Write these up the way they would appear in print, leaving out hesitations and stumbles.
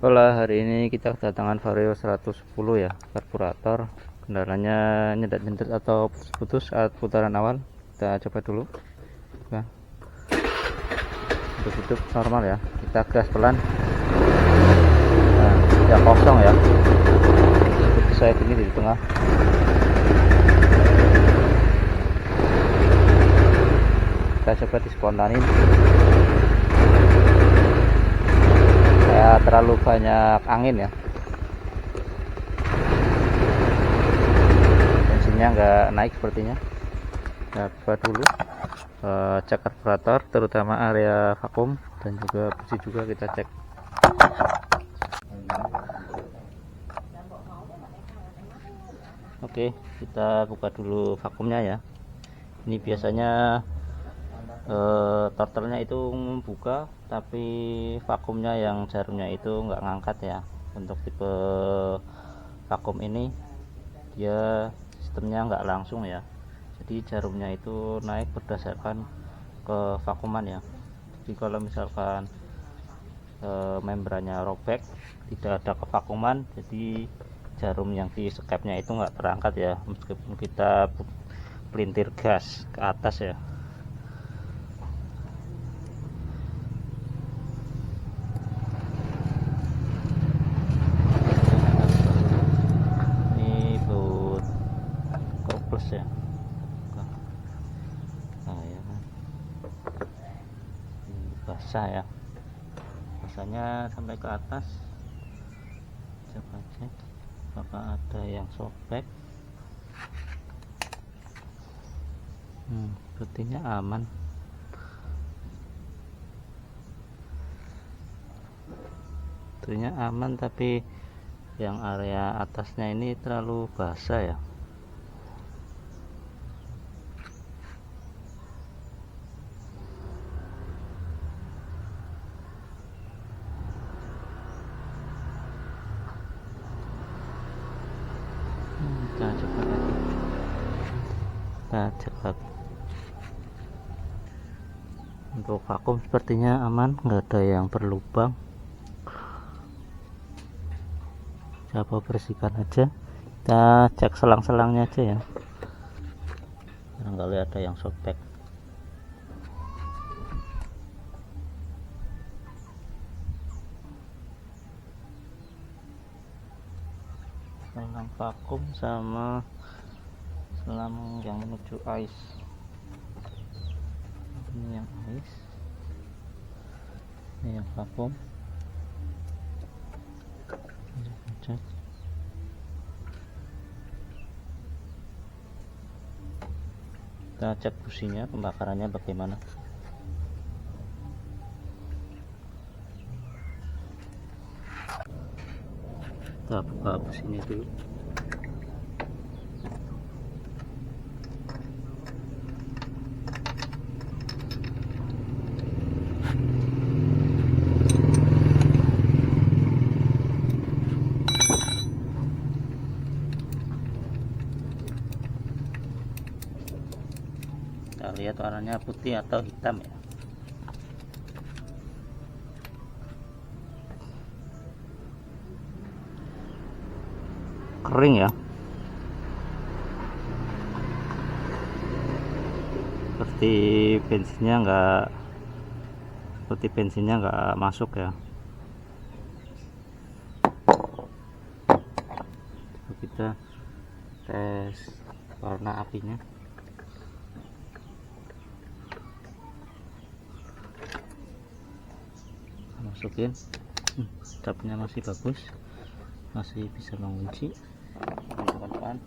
Hola, hari ini kita kedatangan Vario 110 ya, karburator. Kendalanya nyedat-nyedat atau putus-putus saat putaran awal. Kita coba dulu. Nah, untuk hidup normal ya. Kita gas pelan. Nah, ya kosong ya. Seperti saya ini di tengah. Kita coba dispontanin. Terlalu banyak angin ya, bensinnya nggak naik sepertinya. Nah, coba dulu cek karburator, terutama area vakum dan juga busi juga kita cek. Oke, kita buka dulu vakumnya ya. Ini biasanya turtle-nya itu membuka, tapi vakumnya yang jarumnya itu nggak ngangkat ya. Untuk tipe vakum ini dia sistemnya nggak langsung ya, jadi jarumnya itu naik berdasarkan ke vakuman ya. Jadi kalau misalkan membrannya robek, tidak ada kevakuman, jadi jarum yang di skepnya itu nggak terangkat ya, meskipun kita pelintir gas ke atas ya. Ya, nah, ya kan. Basah ya, basahnya sampai ke atas. Coba cek apakah ada yang sobek. Sepertinya aman. Sepertinya aman, tapi yang area atasnya ini terlalu basah ya. Kita coba lagi, kita cek lagi. Untuk vakum sepertinya aman, nggak ada yang berlubang. Coba bersihkan aja, kita cek selang-selangnya aja ya, barangkali ada yang sobek. Selang vakum sama selang yang menuju ice. Ini yang ice, ini yang vakum. Kita cek businya, pembakarannya bagaimana. Kita buka businya dulu. Kita lihat warnanya putih atau hitam ya. Kering ya, seperti bensinnya nggak masuk ya. Coba kita tes warna apinya. Masukin, capnya masih bagus, masih bisa mengunci. Teman-teman,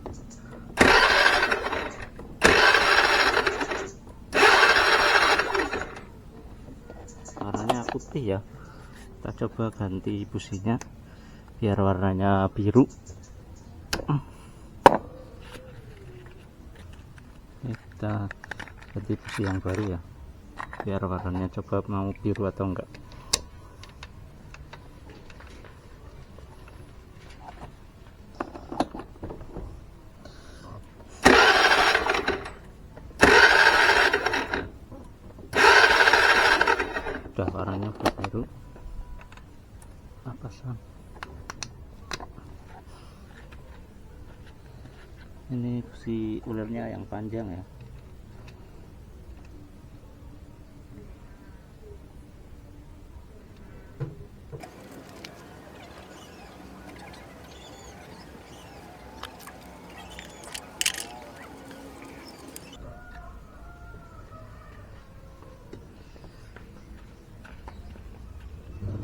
warnanya putih ya. Kita coba ganti businya biar warnanya biru. Ini kita ganti busi yang baru ya, biar warnanya coba mau biru atau enggak. Udah, warnanya udah biru. Apa pasang. Ini si ulernya yang panjang ya.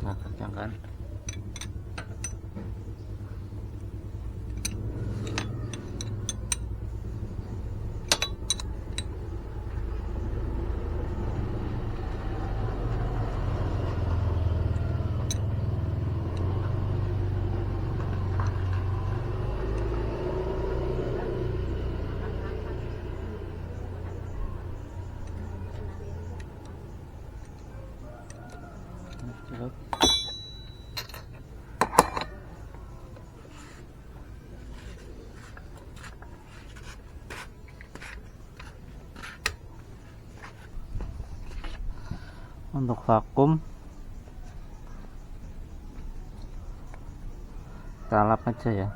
Nah, kencang kan? Cukup. Untuk vakum kita lap aja ya,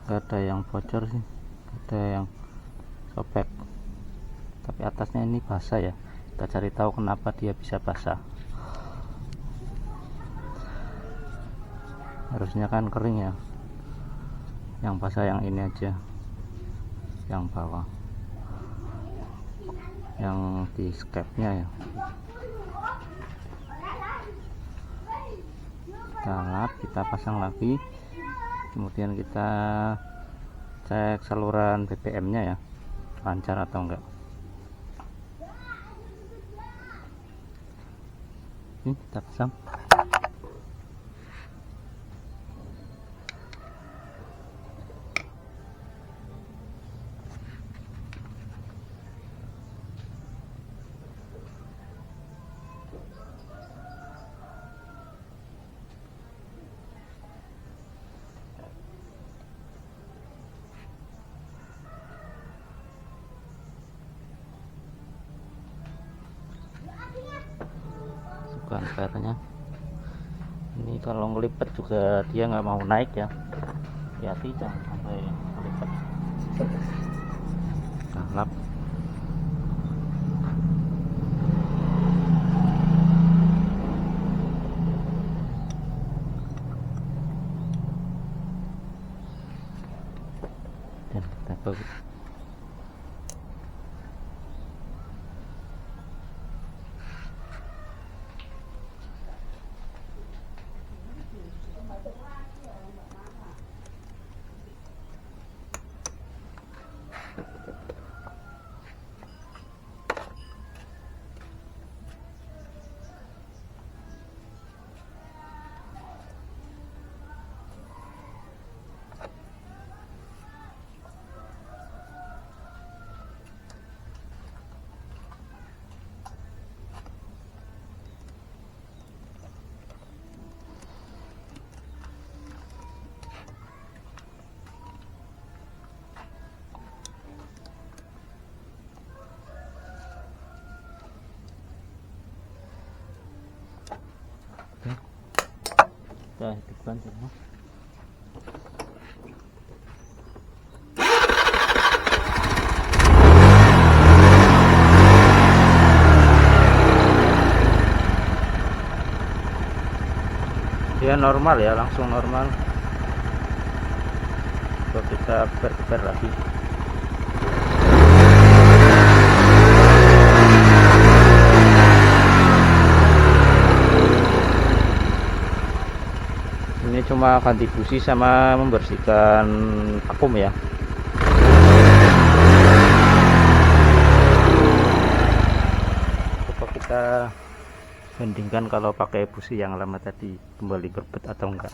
nggak ada yang bocor sih, nggak ada yang sobek, tapi atasnya ini basah ya. Kita cari tahu kenapa dia bisa basah. Harusnya kan kering ya, yang basah yang ini aja, yang bawah, yang di skepnya ya. Kita lap, kita pasang lagi, kemudian kita cek saluran BBM nya ya, lancar atau enggak. Ini kita pasang. Airnya ini kalau ngelipet juga dia nggak mau naik ya, hati-hati jangan sampai ngelipet. Nah, lap. Dan kita baut. Kita hidupkan semua. Dia normal ya, langsung normal. Coba kita geber-geber lagi. Ini cuma ganti busi sama membersihkan vakum ya. Coba kita bandingkan kalau pakai busi yang lama tadi kembali berbet atau enggak,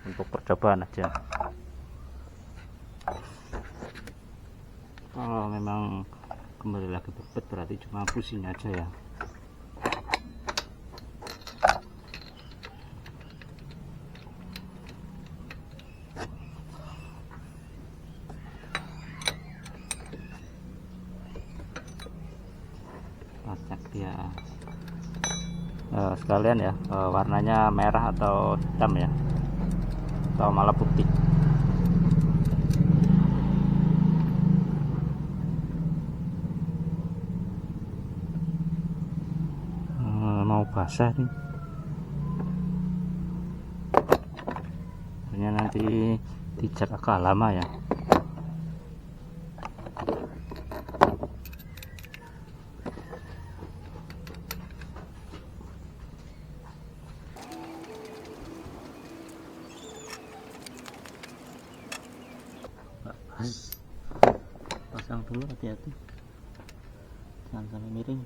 untuk percobaan aja. Kalau memang kembali lagi berbet berarti cuma businya aja ya. Cek dia sekalian ya, warnanya merah atau hitam ya. atau malah putih. Mau basah nih, ternyata nanti dicat agak lama ya. Pasang dulu, hati-hati jangan sampai miring.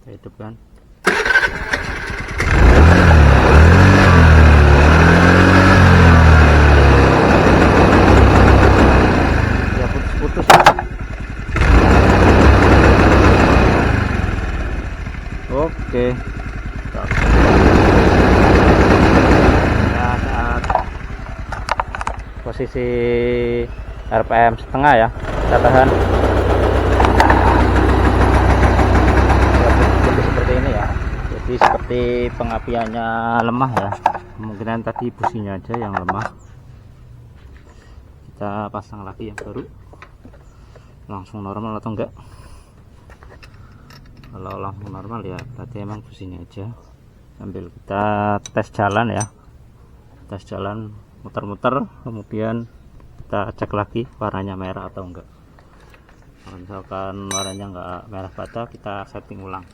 Kita hidupkan. Oke, ya, saat posisi RPM setengah ya, kita tahan ya, seperti ini ya. Jadi seperti pengapiannya lemah ya, kemungkinan tadi businya aja yang lemah. Kita pasang lagi yang baru, langsung normal atau enggak. Kalau langsung normal ya berarti emang businya aja. Sambil kita tes jalan ya, tes jalan muter-muter, kemudian kita cek lagi warnanya merah atau enggak. Kalau misalkan warnanya enggak merah bata, kita setting ulang.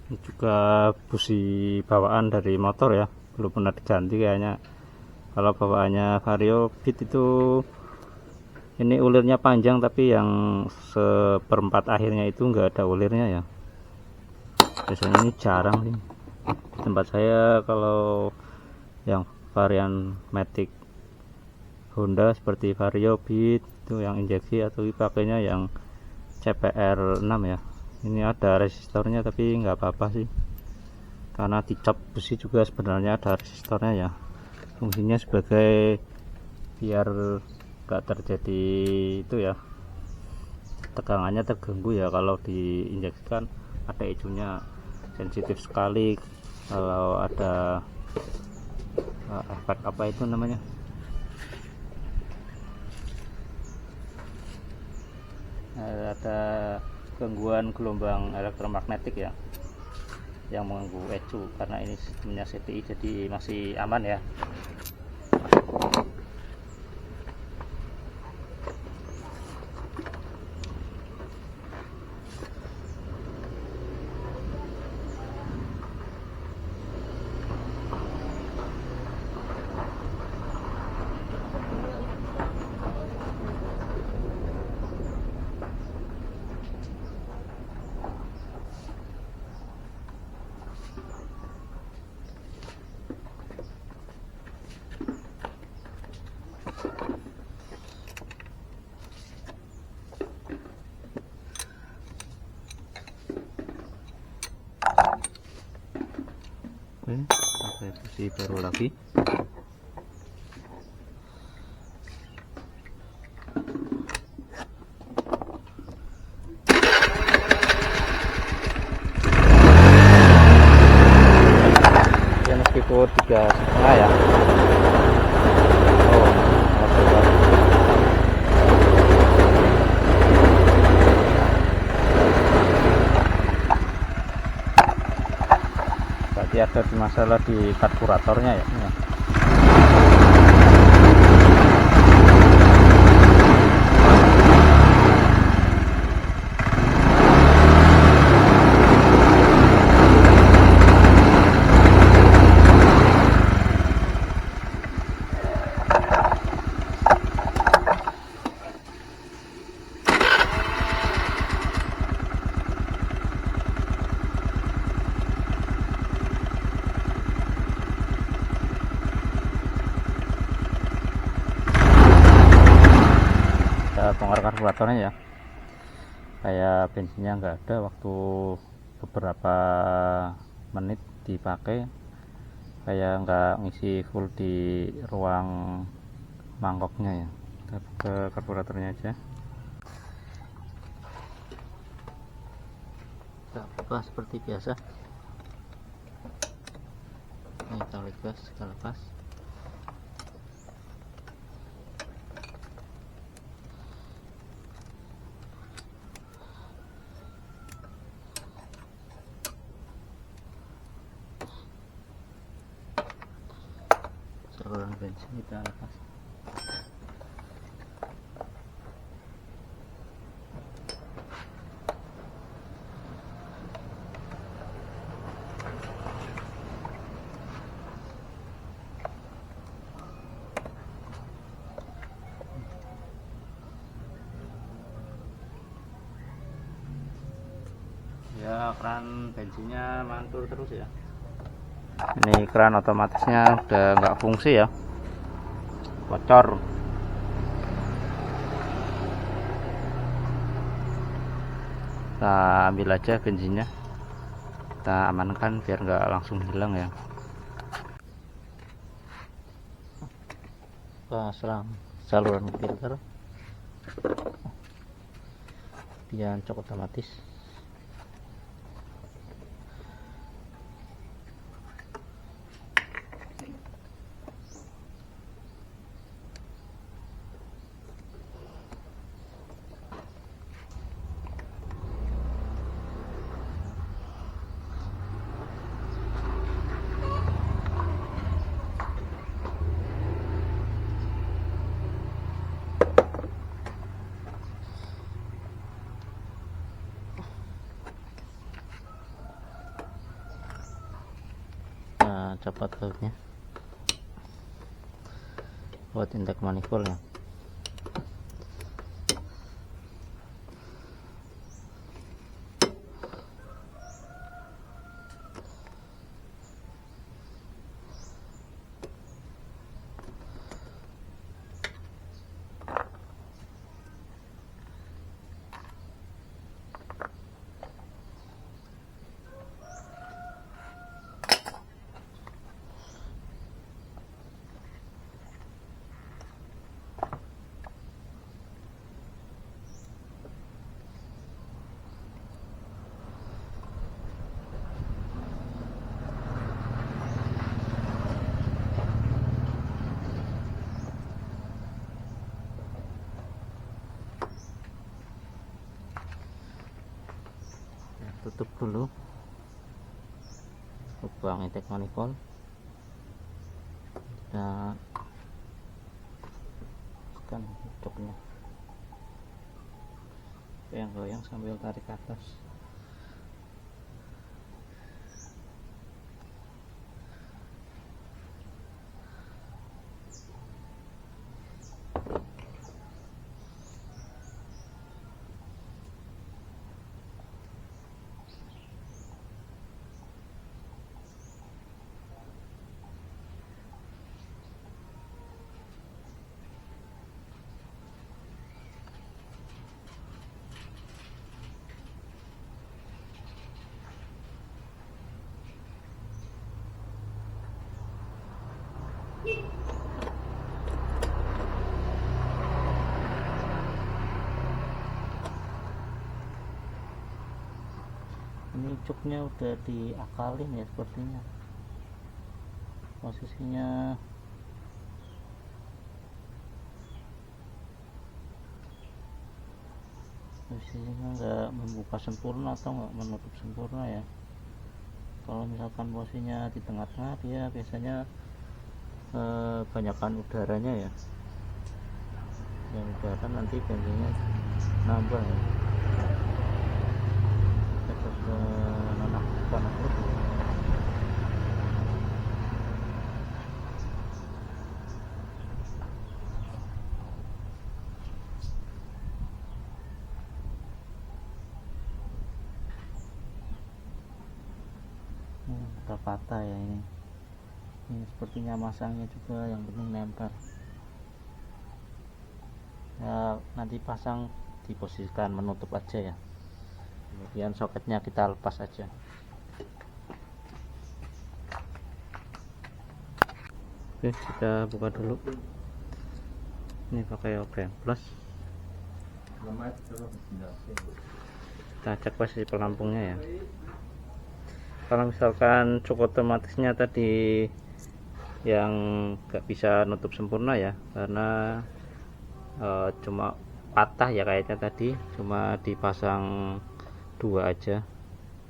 Ini juga busi bawaan dari motor ya, belum pernah diganti kayaknya. Kalau bawaannya Vario Beat itu ini ulirnya panjang, tapi yang seperempat akhirnya itu enggak ada ulirnya ya. Biasanya ini jarang sih di tempat saya. Kalau yang varian Matic Honda seperti Vario Beat itu yang injeksi, atau pakainya yang CPR 6 ya. Ini ada resistornya tapi nggak apa-apa sih, karena dicap besi juga sebenarnya ada resistornya ya. Fungsinya sebagai biar nggak terjadi itu ya, tegangannya terganggu ya. Kalau diinjeksikan ada hijaunya, sensitif sekali kalau ada efek apa itu namanya, ada gangguan gelombang elektromagnetik ya, yang mengganggu ECU. Karena ini sistemnya CTI jadi masih aman ya. Oke, pakai busi baru lagi. Ya meskipun 3,5 ya. Oh, berarti ada masalah di karburatornya ya. bongkar karburatornya ya, kayak bensinnya nggak ada waktu beberapa menit dipakai, kayak nggak ngisi full di ruang mangkoknya ya. Kita ke karburatornya aja, kita buka seperti biasa. Ini tali gas kita lepas. Saluran bensin kita lepas. Ya, keran bensinnya mantul terus ya. Ini keran otomatisnya udah nggak fungsi ya, bocor. Kita ambil aja bensinnya, kita amankan biar nggak langsung hilang ya. Pasang saluran filter, dia cok otomatis. Copot bautnya buat intake manifold ya. Tutup dulu lubang intake manifold, kita tekan joknya, goyang-goyang sambil tarik ke atas. Ini cuknya udah diakalin ya, sepertinya posisinya nggak membuka sempurna atau nggak menutup sempurna ya. Kalau misalkan posisinya di tengah-tengah, dia biasanya banyakkan udaranya ya, yang udara nanti bensinnya nambah ya. Kita ke nonaktifkan dulu. Udah patah ya ini sepertinya masangnya juga yang penting nempel ya. nanti pasang diposisikan menutup aja ya. Kemudian soketnya kita lepas aja. Oke, kita buka dulu. Ini pakai obeng plus. Kita cek posisi pelampungnya ya. Kalau misalkan cuk otomatisnya tadi yang nggak bisa nutup sempurna ya, karena cuma patah ya kayaknya tadi, cuma dipasang 2 aja.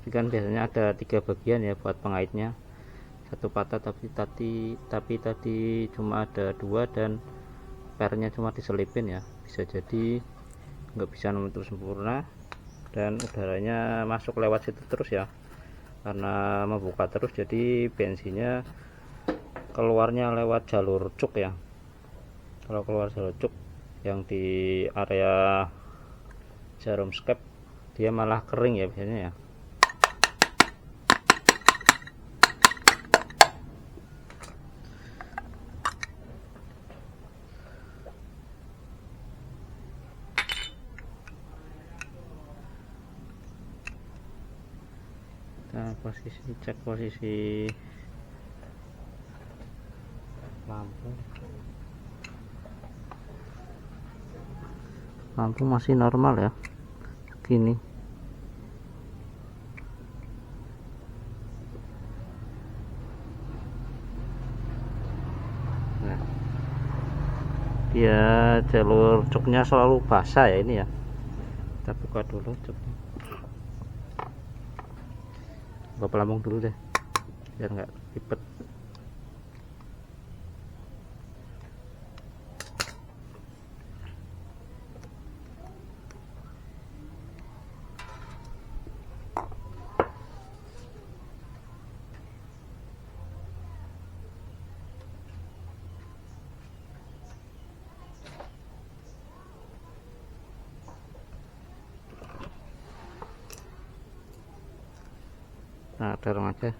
Ini kan biasanya ada 3 bagian ya buat pengaitnya, 1 patah tapi tadi cuma ada 2 dan pernya cuma diselipin ya, bisa jadi nggak bisa menutup sempurna dan udaranya masuk lewat situ terus ya, karena membuka terus jadi bensinnya keluarnya lewat jalur cuk ya. Kalau keluar jalur cuk yang di area jarum skep dia malah kering ya biasanya ya. Kita cek posisi lampu masih normal ya, segini. Nah, dia jalur cuknya selalu basah ya ini ya. Kita buka dulu cuknya, buka pelampung dulu deh biar nggak ribet. Nah, dorong aja.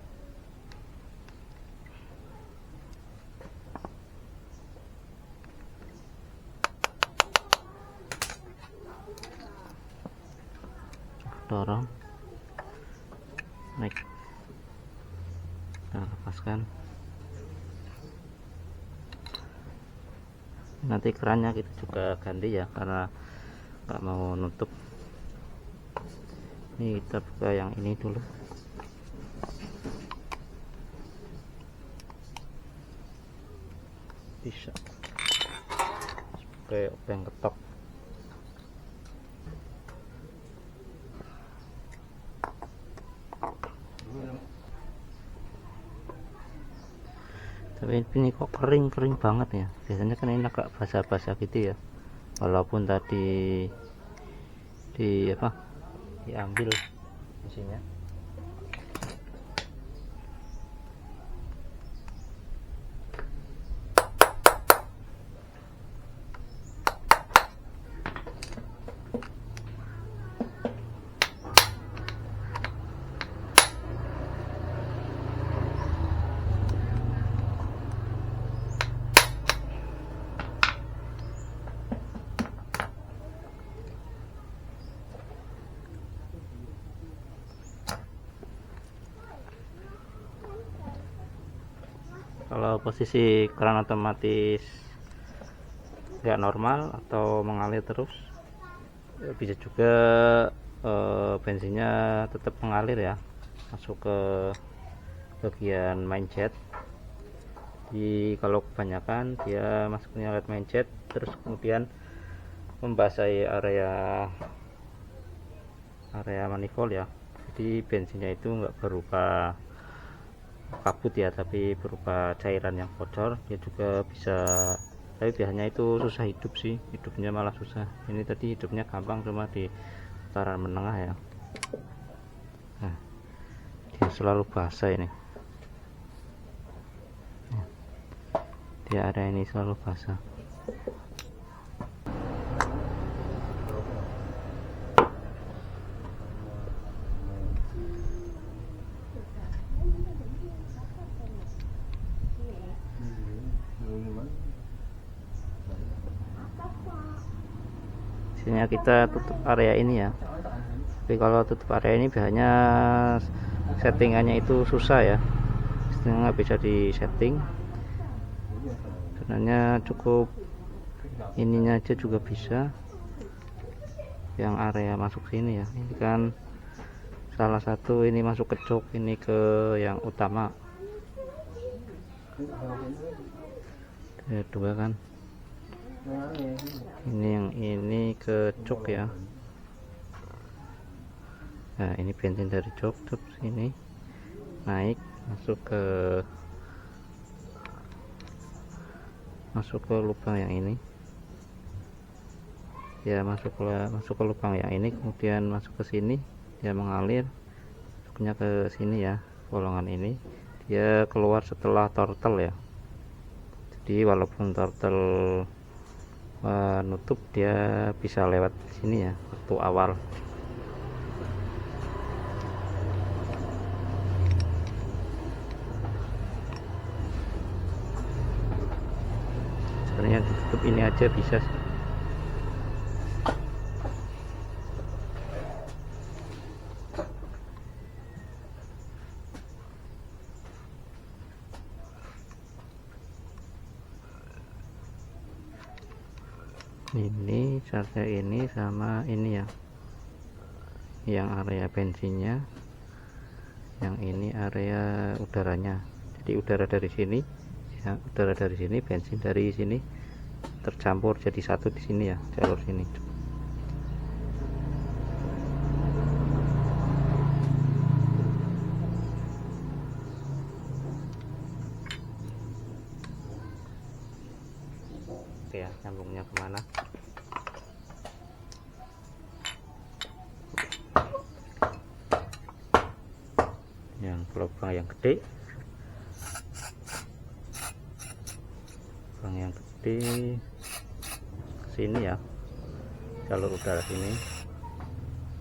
Dorong, naik, kita lepaskan. Nanti kerannya kita juga ganti ya, karena nggak mau nutup. Ini kita buka yang ini dulu. Bisa pakai obeng ketok. Tapi ini kok kering banget ya. Biasanya kan ini agak basah-basah gitu ya, walaupun tadi diambil mesinnya. Kalau posisi keran otomatis nggak normal atau mengalir terus, ya bisa juga bensinnya tetap mengalir ya, masuk ke bagian main-jet. Jadi kalau kebanyakan dia masuknya lewat main-jet terus kemudian membasahi area manifold ya. Jadi bensinnya itu nggak berupa kabut ya, tapi berupa cairan yang bocor. Dia juga bisa, tapi biasanya itu susah hidup sih, hidupnya malah susah. Ini tadi hidupnya gampang, cuma di putaran menengah ya. Nah, dia selalu basah ini, dia area ini selalu basah. biasanya kita tutup area ini ya, tapi kalau tutup area ini biasanya settingannya itu susah ya, nggak bisa di setting. Sebenarnya cukup ininya aja juga bisa, yang area masuk sini ya. Ini kan salah satu, ini masuk ke jok, ini ke yang utama. Ada dua kan, ini yang ini ke jok ya. Nah ini bensin dari jok terus ini naik masuk ke lubang yang ini ya, masuk ke lubang yang ini, kemudian masuk ke sini, dia mengalir masuknya ke sini ya, bolongan ini dia keluar setelah turtle ya. Jadi walaupun turtle nutup, dia bisa lewat sini ya waktu awal. Sebenarnya ditutup ini aja bisa sih. Ini charger ini sama ini ya, yang area bensinnya, yang ini area udaranya. Jadi udara dari sini ya, udara dari sini, bensin dari sini tercampur jadi satu di sini ya, jalur sini. Oke ya, nyambungnya kemana? Yang lubang yang gede, lubang yang gede sini ya, jalur udara sini.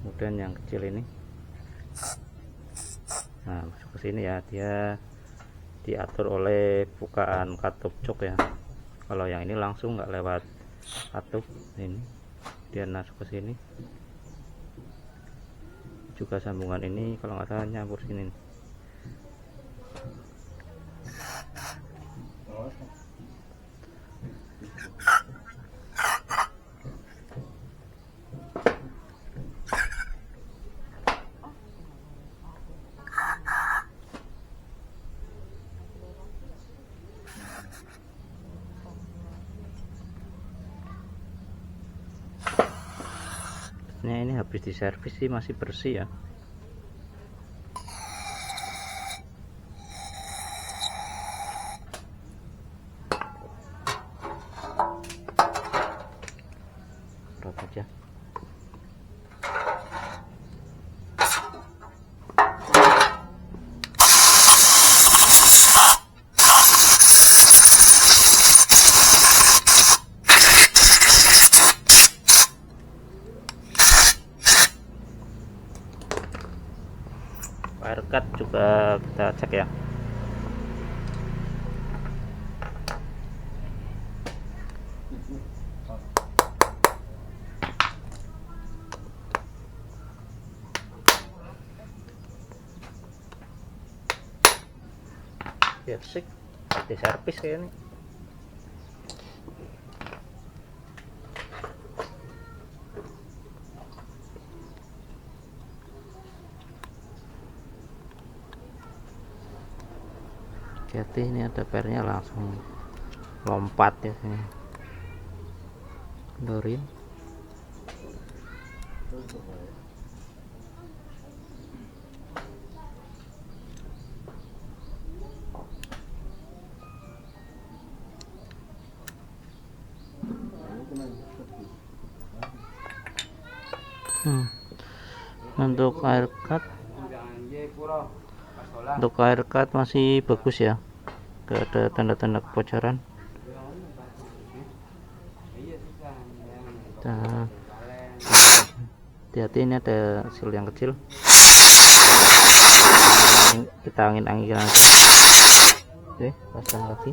Kemudian yang kecil ini, nah masuk ke sini ya, dia diatur oleh bukaan katup jok ya. Kalau yang ini langsung nggak lewat katup, ini dia masuk ke sini. Juga sambungan ini kalau nggak salah nyampur sini. Nah ini habis diservis sih masih bersih ya. Rot aja. Wire cut juga kita cek ya. Biar sih diservis kayak ini. Hati-hati, ini ada pernya langsung lompat ya sini. Kendorin. Untuk air cut masih bagus ya, gak ada tanda-tanda kebocoran. Hati-hati, ini ada seal yang kecil, kita angin-angin aja. Oke, pasang lagi.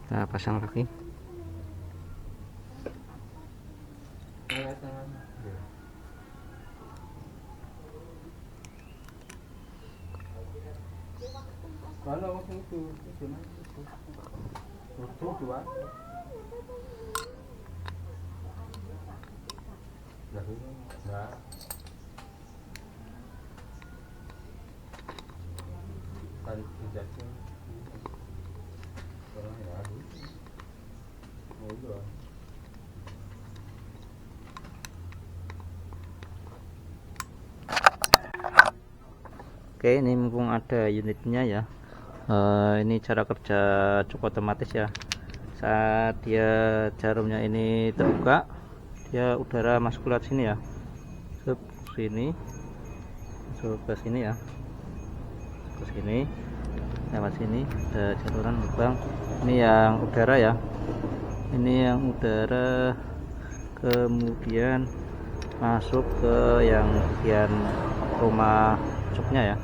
Nah, pasang lagi. Kalau waktu itu dua. Nah, kali kejadian orang ya, mau dua. Oke, ini mumpung ada unitnya ya. Ini cara kerja cuk otomatis ya. Saat dia jarumnya ini terbuka, dia udara masuk lewat sini ya. Ke sini, masuk ke sini ya. Ke sini, lewat sini ada jaluran lubang. Ini yang udara ya. Ini yang udara, kemudian masuk ke yang bagian rumah cuknya ya.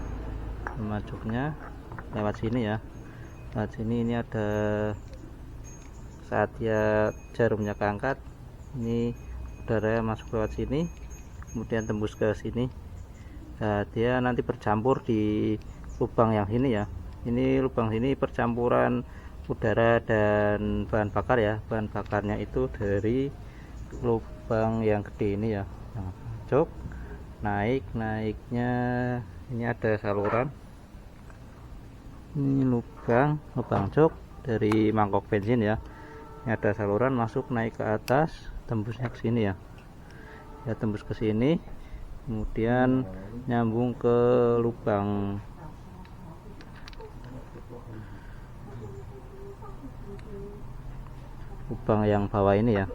Rumah cuknya lewat sini ya. Lewat sini, ini ada saat dia jarumnya keangkat, ini udara masuk lewat sini, kemudian tembus ke sini. Nah, dia nanti bercampur di lubang yang sini ya. Ini lubang sini percampuran udara dan bahan bakar ya. Bahan bakarnya itu dari lubang yang gede ini ya, yang cuk. Naiknya ini ada saluran. Ini lubang cuk dari mangkok bensin ya. Ini ada saluran masuk naik ke atas, tembusnya ke sini ya. Ya, tembus ke sini, kemudian nyambung ke lubang yang bawah ini ya.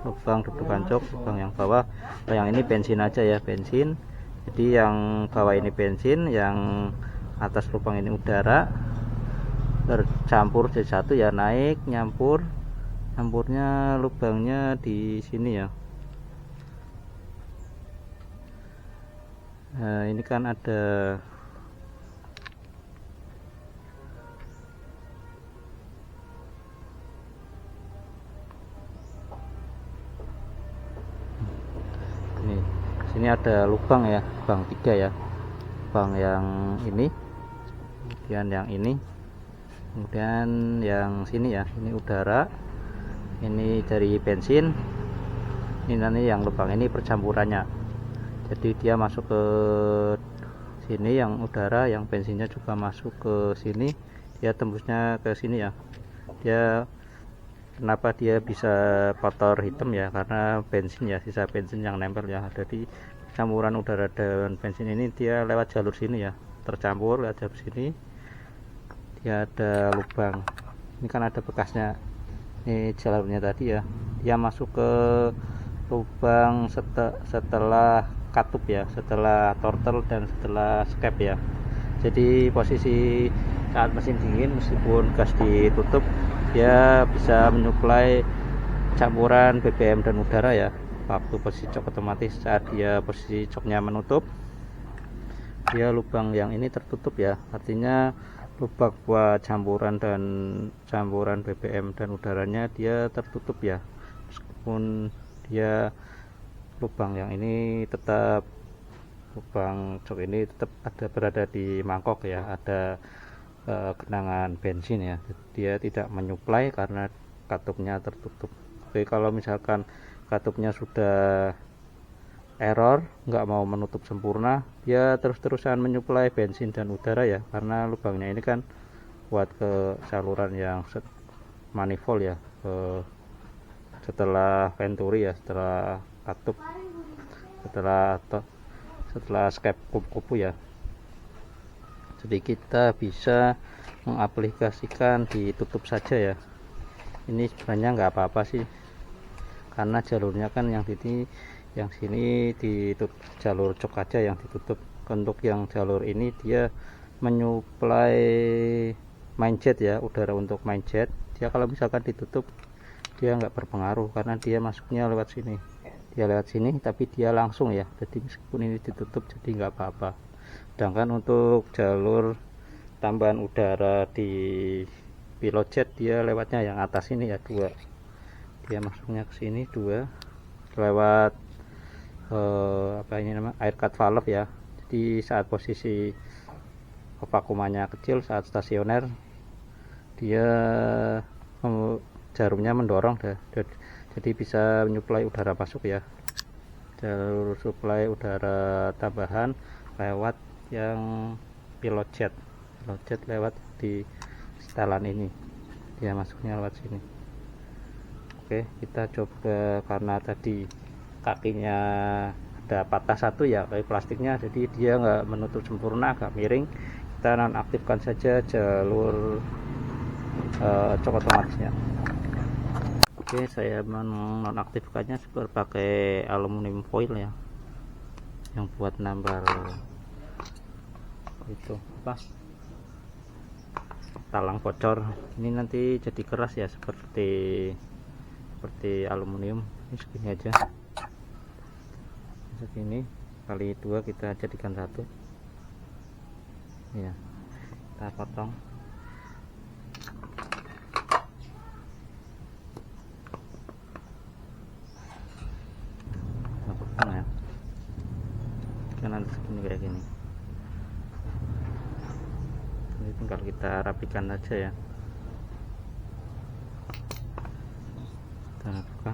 Lubang dudukan cuk, lubang yang bawah. Yang ini bensin aja ya, bensin. Jadi yang bawah ini bensin, yang atas lubang ini udara, bercampur jadi satu ya, naik nyampurnya lubangnya di sini ya. Nah, ini kan ada ini, sini ada lubang ya, lubang 3 ya. Lubang yang ini, kemudian yang ini, kemudian yang sini ya. Ini udara, ini dari bensin, ini nanti yang lubang ini percampurannya. Jadi dia masuk ke sini yang udara, yang bensinnya juga masuk ke sini, dia tembusnya ke sini ya. Kenapa dia bisa kotor hitam ya, karena bensin ya, sisa bensin yang nempel ya ada di campuran udara dan bensin ini. Dia lewat jalur sini ya, tercampur lewat jalur sini. Dia ada lubang, ini kan ada bekasnya, ini jalurnya tadi ya. Dia masuk ke lubang setelah katup ya, setelah turtle dan setelah skep ya. Jadi posisi saat mesin dingin, meskipun gas ditutup, dia bisa menyuplai campuran BBM dan udara ya. Waktu posisi cok otomatis, saat dia posisi coknya menutup, dia lubang yang ini tertutup ya. Artinya lubang buat campuran BBM dan udaranya dia tertutup ya. Meskipun dia lubang yang ini tetap, lubang cok ini tetap berada di mangkok ya, ada genangan bensin ya. Dia tidak menyuplai karena katupnya tertutup. Tapi kalau misalkan katupnya sudah error, nggak mau menutup sempurna, dia terus-terusan menyuplai bensin dan udara ya, karena lubangnya ini kan buat ke saluran yang manifold ya, setelah venturi ya, setelah katup, setelah skep kupu-kupu ya. Jadi kita bisa mengaplikasikan ditutup saja ya. Ini sebenarnya nggak apa-apa sih, karena jalurnya kan yang sini ditutup, jalur cok aja yang ditutup. Untuk yang jalur ini dia menyuplai main jet ya, udara untuk main jet. Dia kalau misalkan ditutup dia nggak berpengaruh karena dia masuknya lewat sini, tapi dia langsung ya, jadi meskipun ini ditutup jadi nggak apa-apa. Sedangkan untuk jalur tambahan udara di pilot jet dia lewatnya yang atas ini ya, 2, dia masuknya ke sini 2 lewat apa ini namanya, air cut valve ya. Jadi saat posisi vakumannya kecil, saat stasioner dia jarumnya mendorong jadi bisa menyuplai udara masuk ya, jalur suplai udara tambahan lewat yang pilot jet lewat di setelan ini, dia masuknya lewat sini. Oke, kita coba, karena tadi kakinya ada patah satu ya, kayak plastiknya, jadi dia nggak menutup sempurna, agak miring. Kita nonaktifkan saja jalur cok otomatisnya. Oke, saya menonaktifkannya pakai aluminium foil ya, yang buat nambah itu apa, talang bocor. Ini nanti jadi keras ya, seperti aluminium. Ini segini aja, segini kali 2 kita jadikan 1 ya, kita potong. Kita potong ya, kan nanti segini kayak gini. Ini tinggal kita rapikan aja ya, kita buka.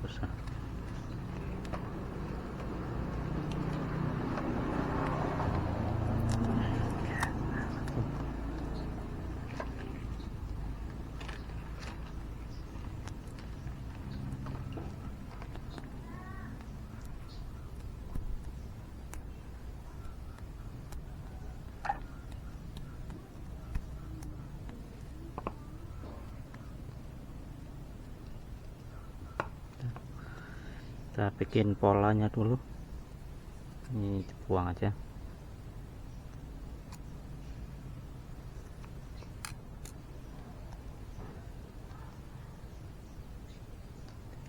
Susah. Kita bikin polanya dulu, ini dibuang aja.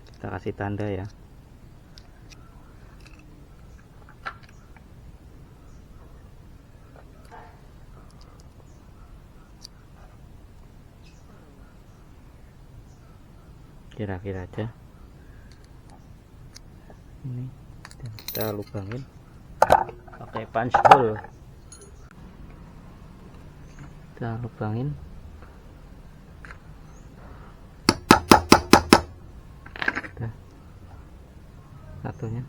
Kita kasih tanda ya. Kira-kira aja ini, dan kita lubangin pakai punch hole. Kita lubangin, udah satunya.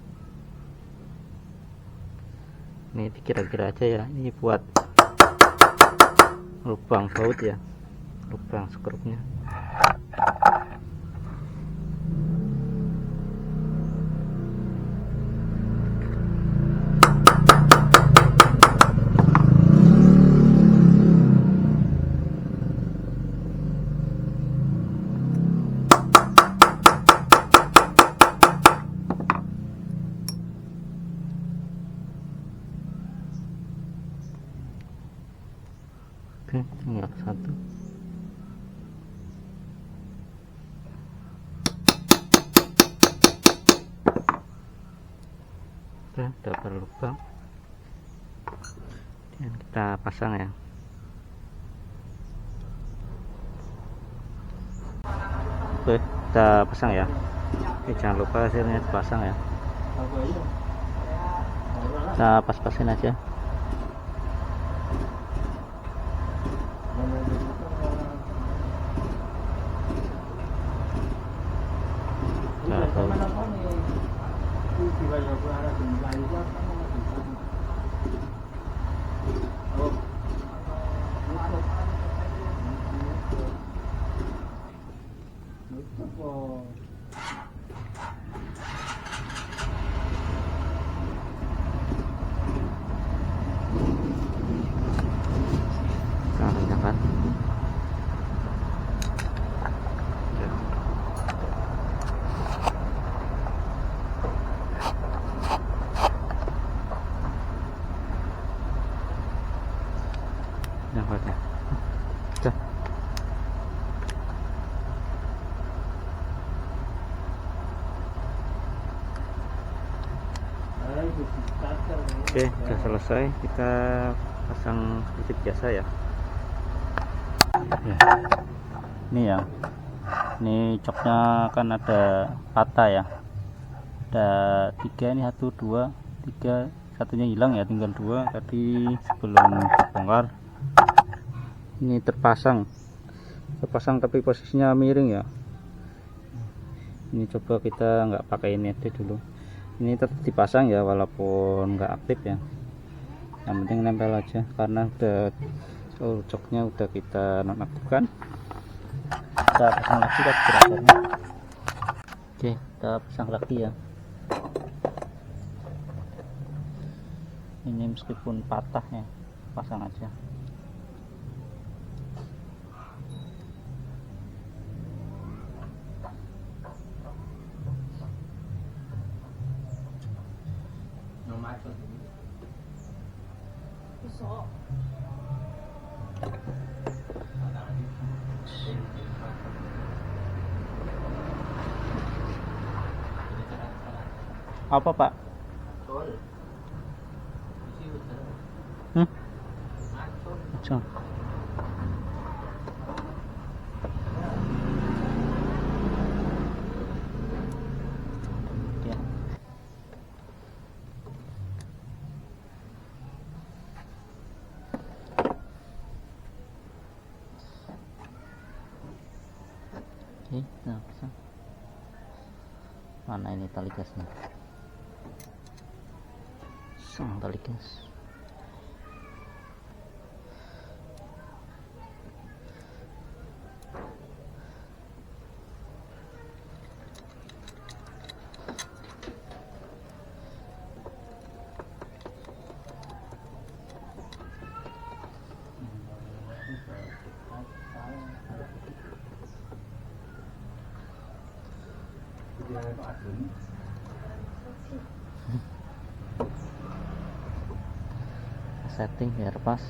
Ini kira-kira aja ya, ini buat lubang baut ya, lubang skrupnya. Oke, tinggal 1. Udah berlubang, dan kita pasang ya. Oke, kita pasang ya. Jangan lupa hasilnya dipasang ya. Kita pas-pasin aja. Oke, sudah selesai. Kita pasang sedikit biasa ya. Ini ya, ini coknya kan ada patah ya, ada 3, ini 1 2 3, satunya hilang ya, tinggal 2 tadi sebelum dibongkar. Ini terpasang tapi posisinya miring ya. Ini coba kita nggak pakai ini aja dulu, ini tetap dipasang ya walaupun nggak aktif ya, yang penting nempel aja karena udah coknya udah kita nonaktifkan. Kita pasang lagi karburatornya. Oke, kita pasang lagi ya. Ini meskipun patah ya, pasang aja. Apa Pak? Macam. Ya. Oke, nah pasang. Mana ini tali gasnya? Pasang tali gas. Setting biar pas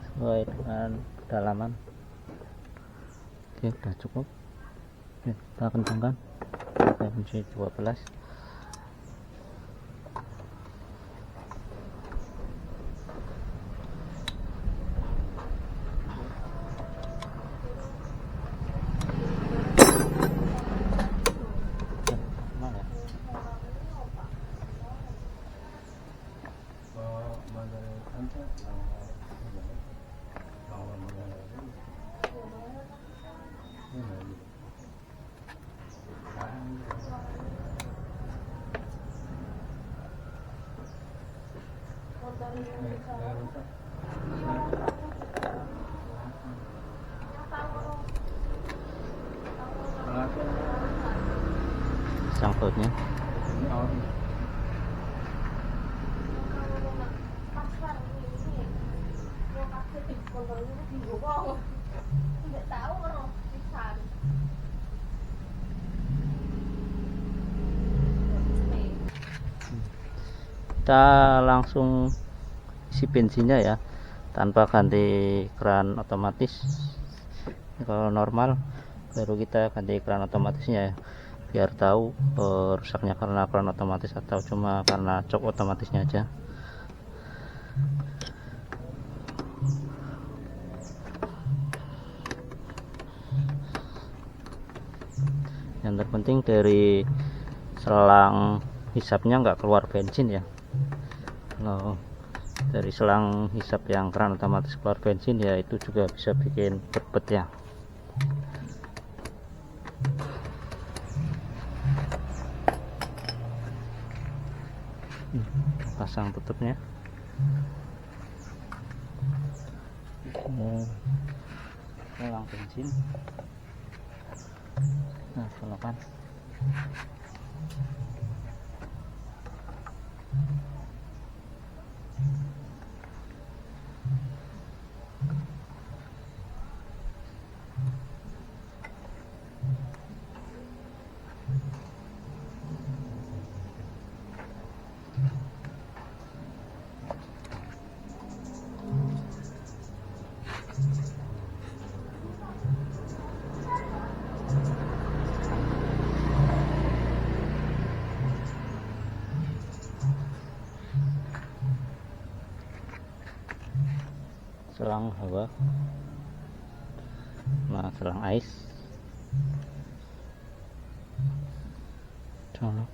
sesuai dengan kedalaman. Oke, udah cukup. Oke, kita kencangkan, kita kunci 12. Sangkutnya kita langsung isi bensinnya ya, tanpa ganti keran otomatis. Kalau normal baru kita ganti keran otomatisnya ya, biar tahu rusaknya karena keran otomatis atau cuma karena cok otomatisnya aja. Yang terpenting dari selang hisapnya nggak keluar bensin ya. Kalau dari selang hisap yang keran otomatis keluar bensin ya, itu juga bisa bikin berbet ya. Pasang tutupnya. Selang bensin. Nah, colokan. selang hawa, nah selang ais. Coba.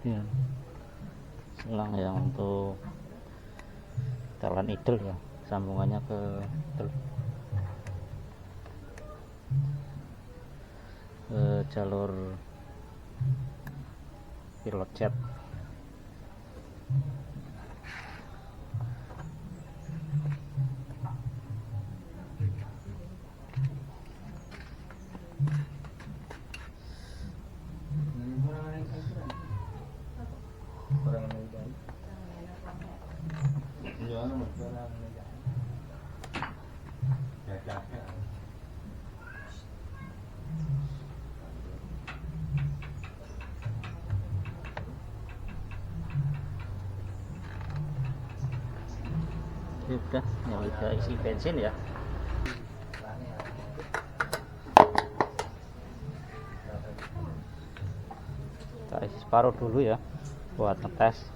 Ya, selang yang untuk jalan idel ya, sambungannya ke jalur pilot jet. Udah, ya udah isi bensin ya. Kita isi separuh dulu ya buat ngetes.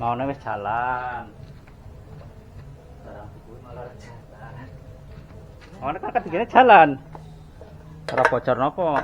Mau wis jalan. Barang kuwi malah jalan. Ono kan ketigene jalan. Ora bocor nopo.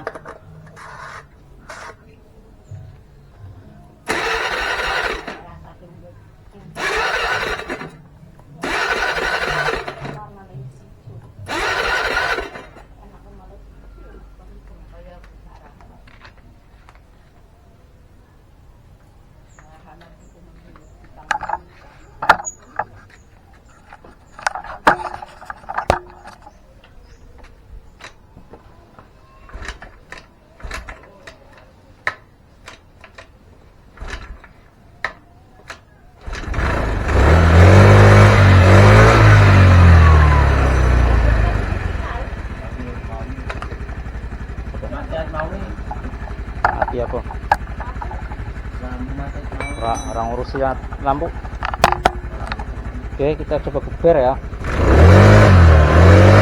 Mati apa? Orang urus ya lampu. Oke, kita coba geber ya.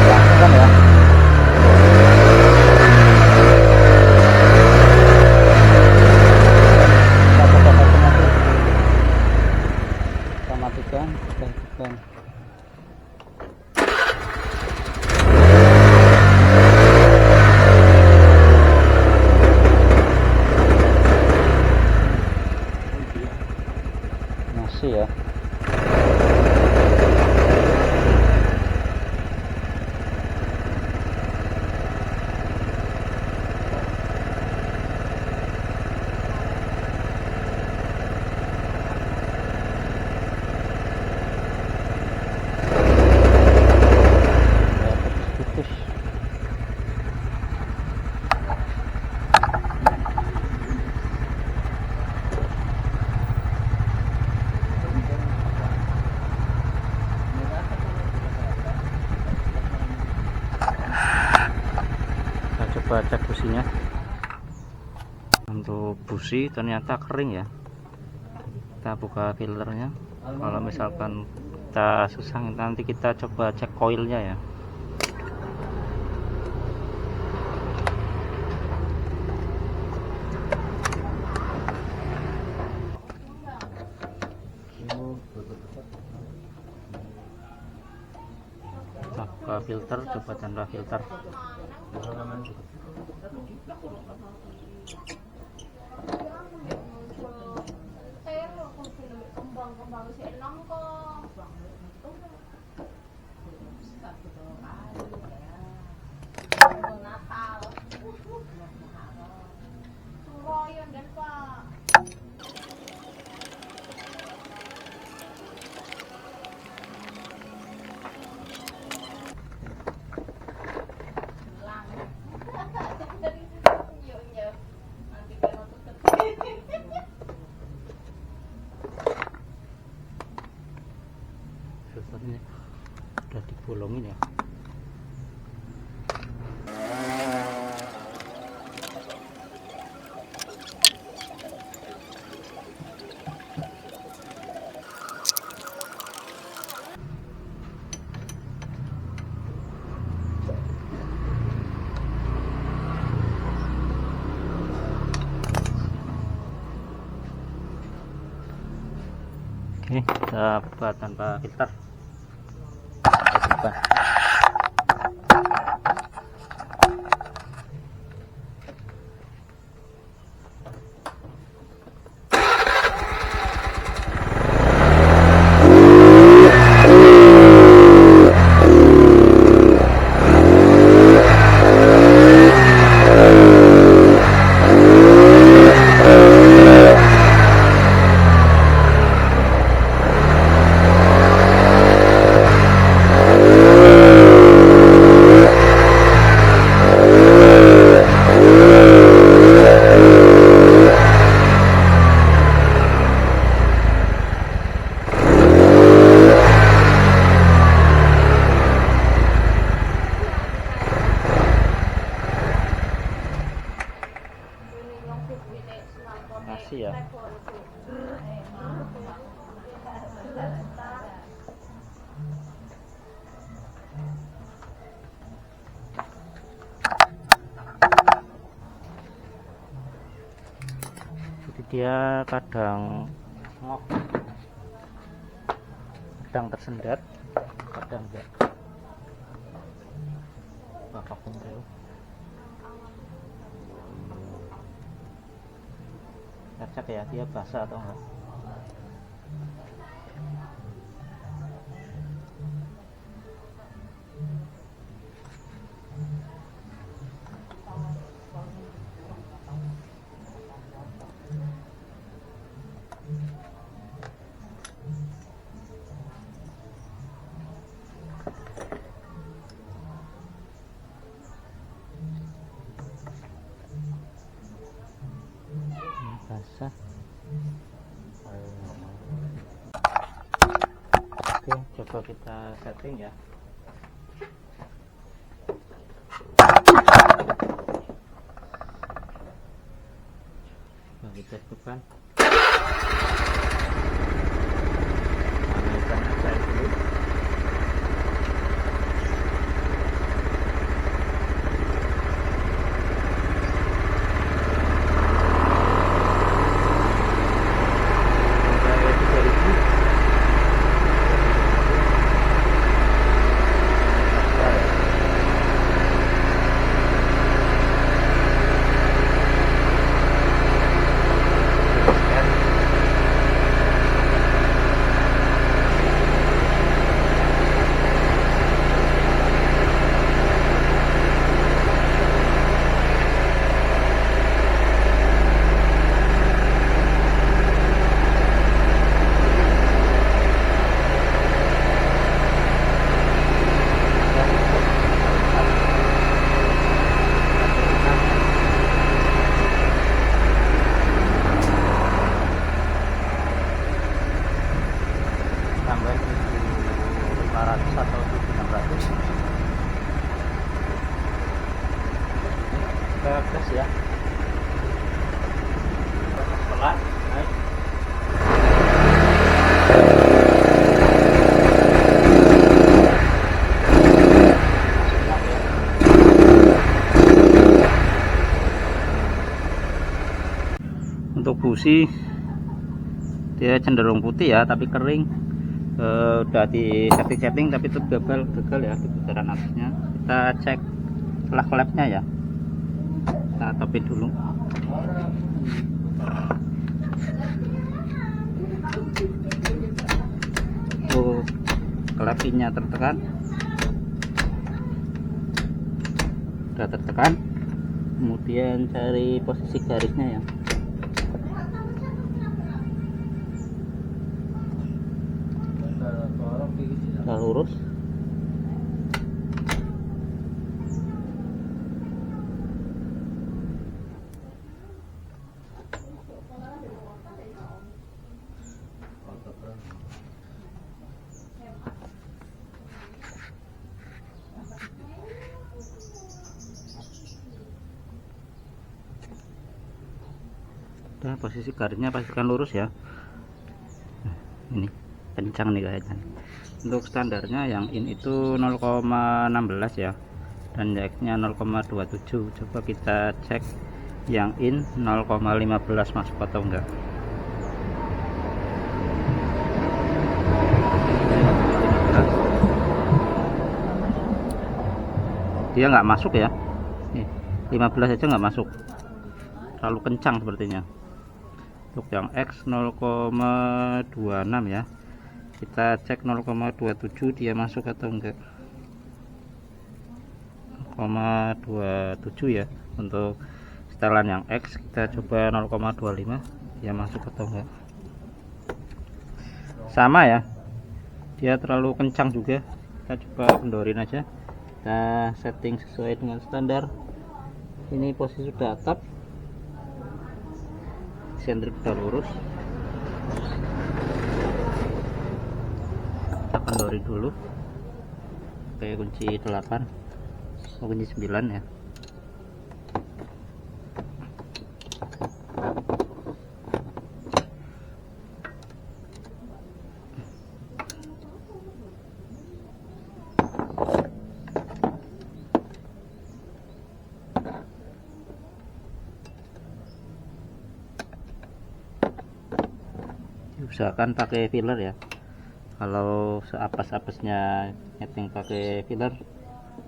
Langsung ya. Kita matikan, kita hidupkan. Masih ya. Putus. Kita coba cek businya. Untuk busi ternyata kering ya. Kita buka filternya. Kalau misalkan kita susah, nanti kita coba cek koilnya ya. Kita buka filter, coba tanda filter. Filternya udah dibolongin ya. tanpa filter. Bukan. Masih ya. Jadi dia kadang ngok, kadang tersendat, kadang enggak. Apapun dulu. Kita cek ya, dia basah atau enggak. Basah. Oke, coba kita setting ya. Coba kita depan. Manakan aja dulu. Tambah 7.500 atau 7.600. Kita tes ya. Pelan, naik. Untuk busi dia cenderung putih ya, tapi kering. Udah di setting tapi itu gagal ya di putaran atasnya. Kita cek klep-klepnya ya, kita topin dulu. Klepnya tertekan, udah tertekan. Kemudian cari posisi garisnya ya. Udah lurus. Udah, posisi garisnya pastikan lurus ya. Nah, ini kencang nih kayaknya. Untuk standarnya yang in itu 0,16 ya, dan jacknya 0,27. Coba kita cek yang in 0,15 masuk atau enggak. dia nggak masuk ya. Nih, 15 aja nggak masuk, terlalu kencang sepertinya. Untuk yang X 0,26 ya, kita cek 0,27 dia masuk atau enggak. 0,27 ya. Untuk setelan yang X kita coba 0,25, dia masuk atau enggak. Sama ya, dia terlalu kencang juga. Kita coba kendorin aja, kita setting sesuai dengan standar. Ini posisi sudah atap, sentrik sudah lurus. Kita kendorin dulu pakai kunci 8, kunci 9 ya. Usahakan pakai filler ya. Kalau seapes-apesnya nyeting pakai filler,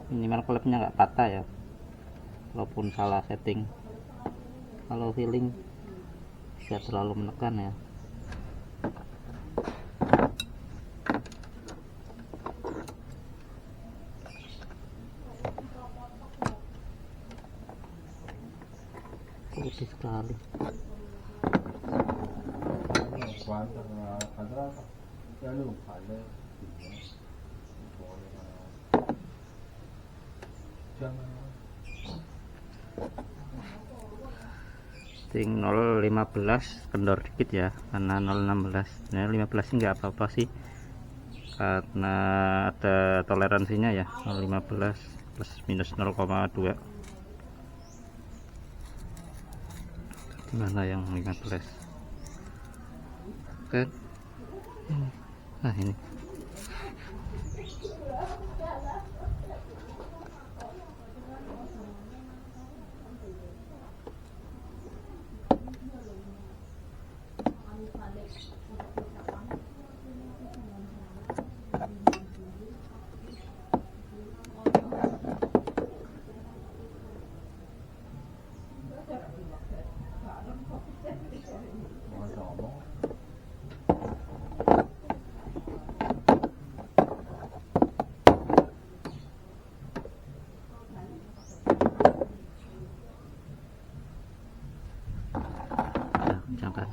minimal klepnya nggak patah ya, walaupun salah setting. Kalau filling bisa terlalu menekan ya. Putih sekali. Setting 0,15 kendor dikit ya, karena 0,16. Nah 15 sih nggak apa-apa sih, karena ada toleransinya ya. 0,15 plus minus 0,2. Mana yang 15? Oke. Nah ini kencangkan.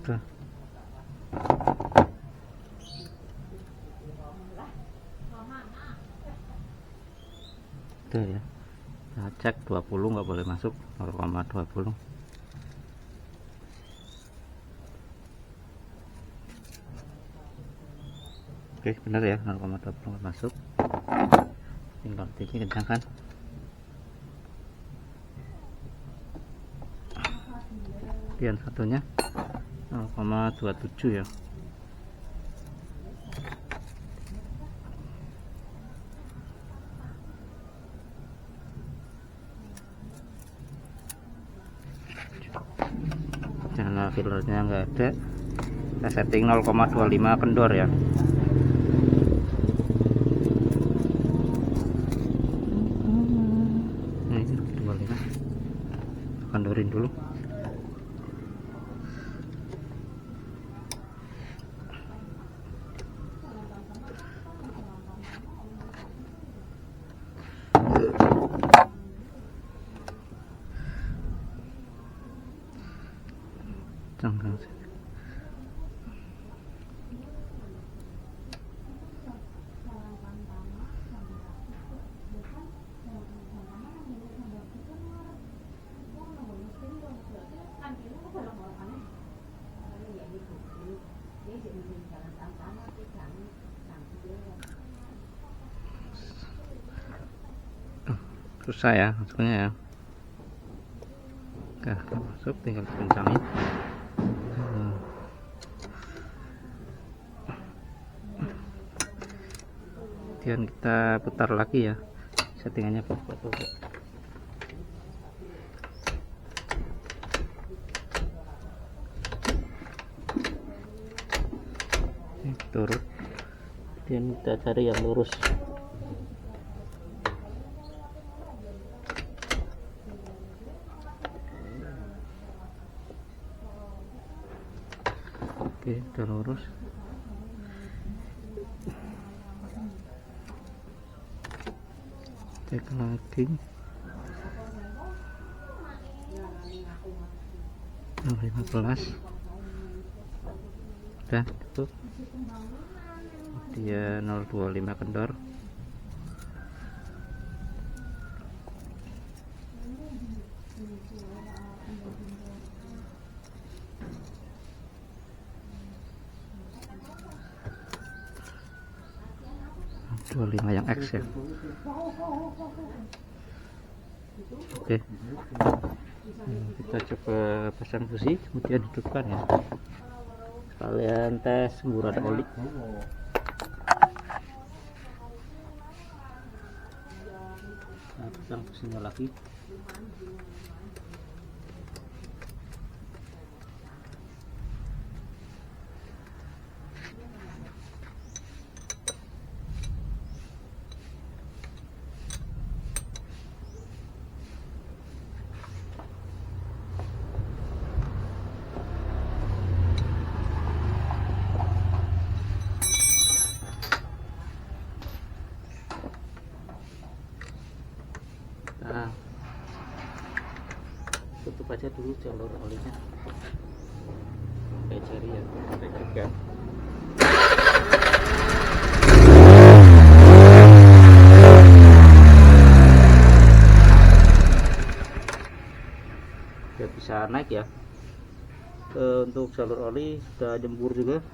Tuh. Tuh ya, nah, cek 20 nggak boleh masuk, 0,20. Oke benar ya, 0,20 masuk. Tinggal tinggi kencangkan. Kemudian satunya 0,27 ya. Karena fillernya nggak ada, kita setting 0,25 kendor ya. Ini 25, kendorin dulu. Jangan. Susah ya maksudnya ya. Nah, masuk tinggal kencangin. Kemudian kita putar lagi ya, settingannya bagus. Turun, kemudian kita cari yang lurus. Oke, udah lurus. Cek lagi. 15. Udah cukup. Dia 025 kendor. Dua 25 yang X ya. Oke. Kita coba pasang busi, kemudian hidupkan ya. Kalian tes semburan oli. Nah, pasang businya lagi. Nah, tutup aja dulu jalur olinya pakai jari ya, pakai jegan. Biar bisa naik ya. Untuk jalur oli sudah jembur juga,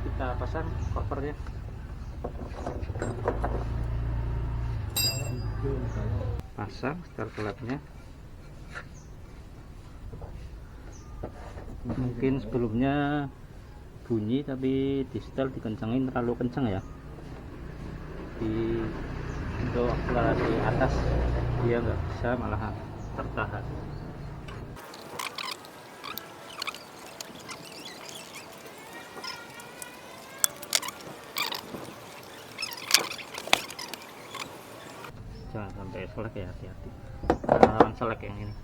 kita pasang covernya. Pasang setel gelapnya. Mungkin sebelumnya bunyi tapi di setel dikencangin terlalu kencang ya, untuk akselerasi atas dia nggak bisa, malah tertahan. Jangan sampai selek ya, hati-hati. Lawan selek yang ini.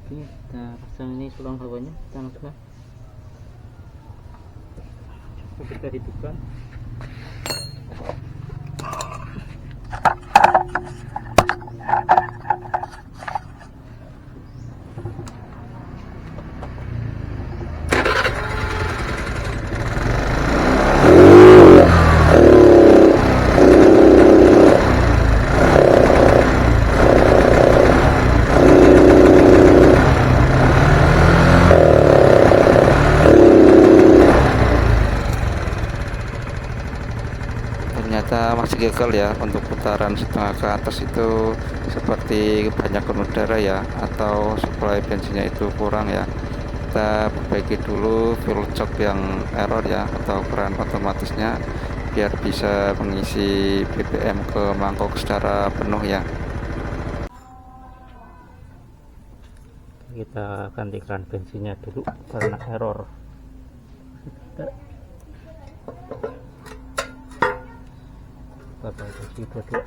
Oke, kita pasang ini selang hawanya, kita langsung. Coba kita hidupkan. Ternyata masih gagal ya untuk putaran setengah ke atas itu, seperti kebanyakan udara ya, atau suplai bensinnya itu kurang ya. Kita perbaiki dulu fuel shock yang error ya, atau keran otomatisnya, biar bisa mengisi BBM ke mangkok secara penuh ya. Kita ganti keran bensinnya dulu karena error. Bapak isi dua-dua.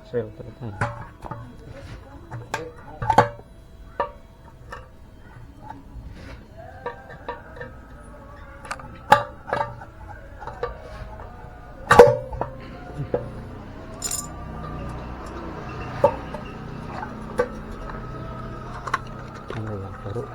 Sel tertahan. baru.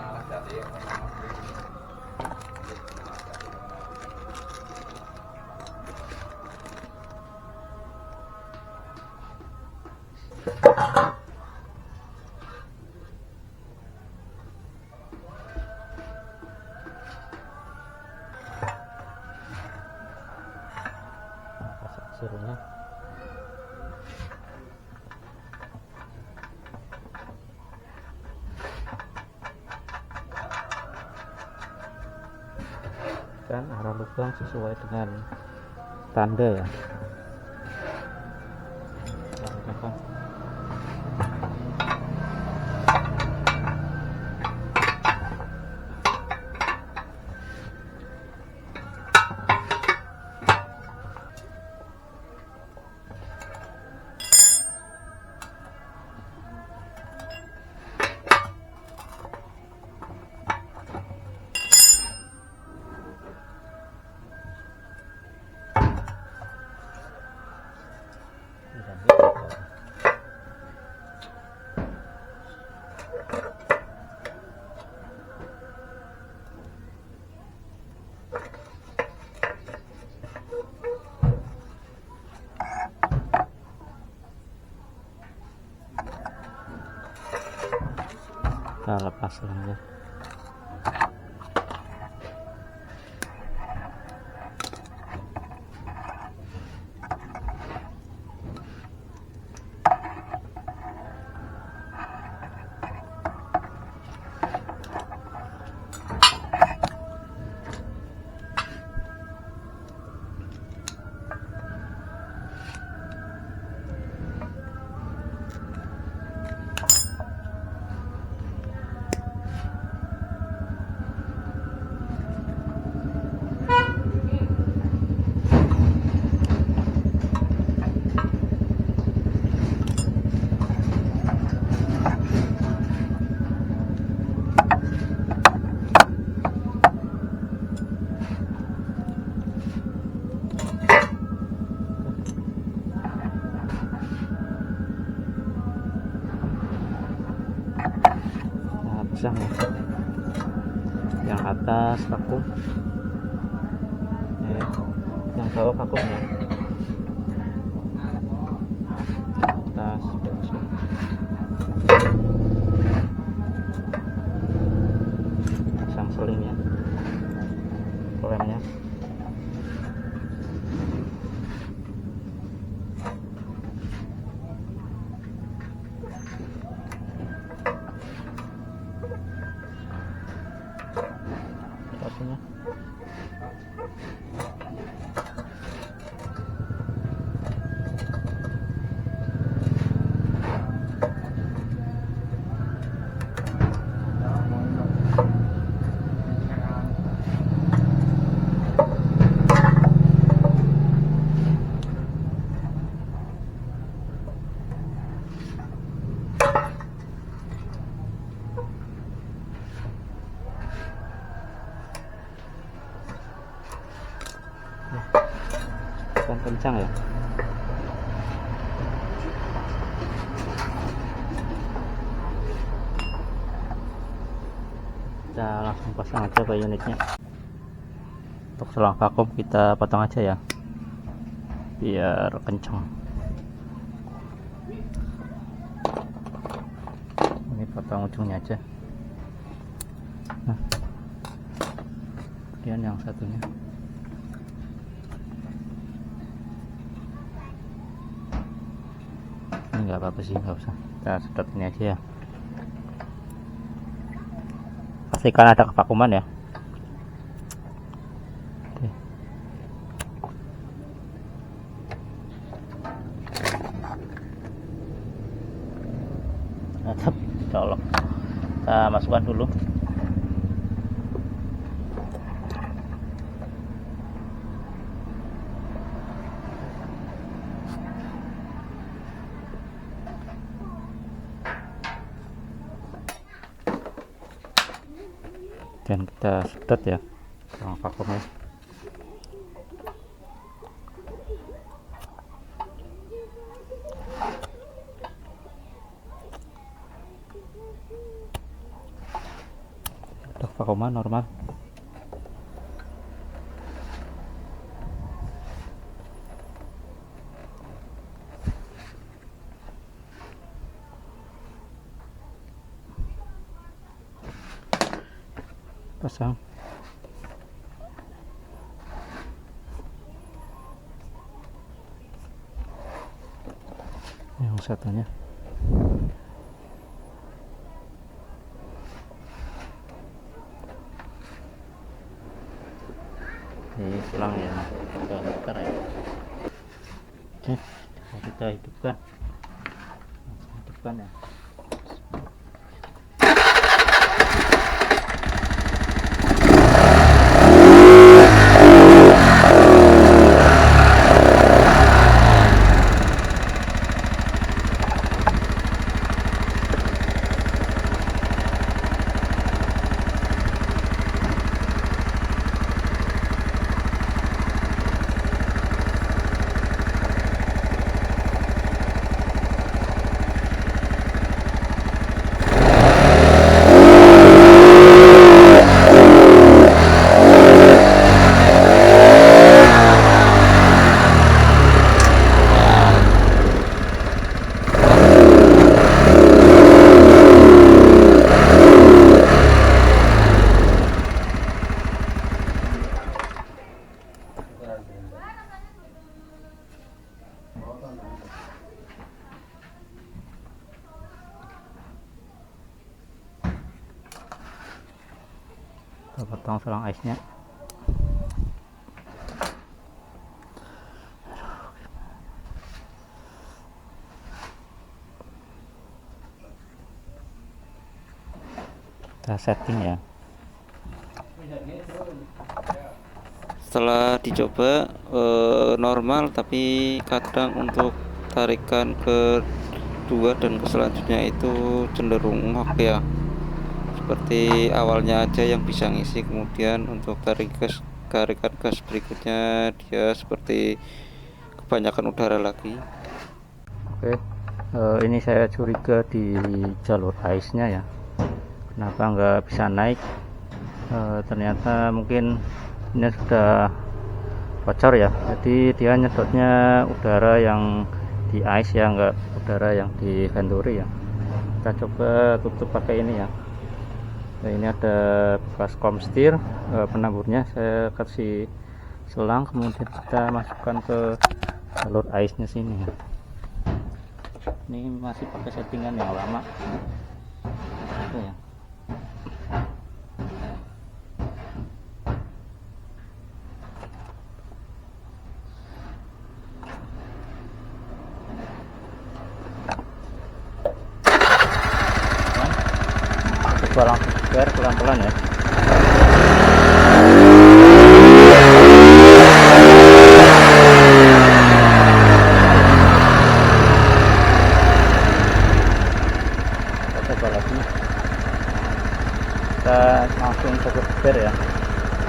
Pasang sirunya. Dan arah lubang sesuai dengan tanda ya. Kita lepas lagi. Pasang ya. Yang atas vakum, yang bawah vakum ya. Atas pasang. Pasang selingnya, lemnya. Atasnya. Kan kencang ya. Kita langsung pasang aja ke unitnya. Untuk selang vakum kita potong aja ya, biar kencang. Ini potong ujungnya aja. Nah, kemudian yang satunya. Ini nggak apa-apa sih, nggak usah, kita sedot ini aja ya. Pastikan ada kevakuman ya. Oke. Mantap, colok. Kita masukkan dulu. Dan kita sedot ya ruang vakumnya. koma normal. Pasang yang satunya. Ini selang ya, kita bakar ya. Oke, kita hidupkan ya. Kita potong selang ice-nya. Kita setting ya. Setelah dicoba normal, tapi kadang untuk tarikan kedua dan ke selanjutnya itu cenderung ngok ya. Seperti awalnya aja yang bisa ngisi, kemudian untuk tarikan gas berikutnya dia seperti kebanyakan udara lagi. Oke, ini saya curiga di jalur ice nya ya, kenapa nggak bisa naik. Ternyata mungkin ini sudah bocor ya, jadi dia nyedotnya udara yang di ice ya, nggak udara yang di venturi ya. Kita coba tutup pakai ini ya. Nah, ini ada bekas komstir, penamburnya saya kasih selang, kemudian kita masukkan ke jalur ice nya sini ya. Ini masih pakai settingan yang lama. Oke ya. Coba langsung biar pelan-pelan ya. Coba lagi. Kita langsung coba seber ya.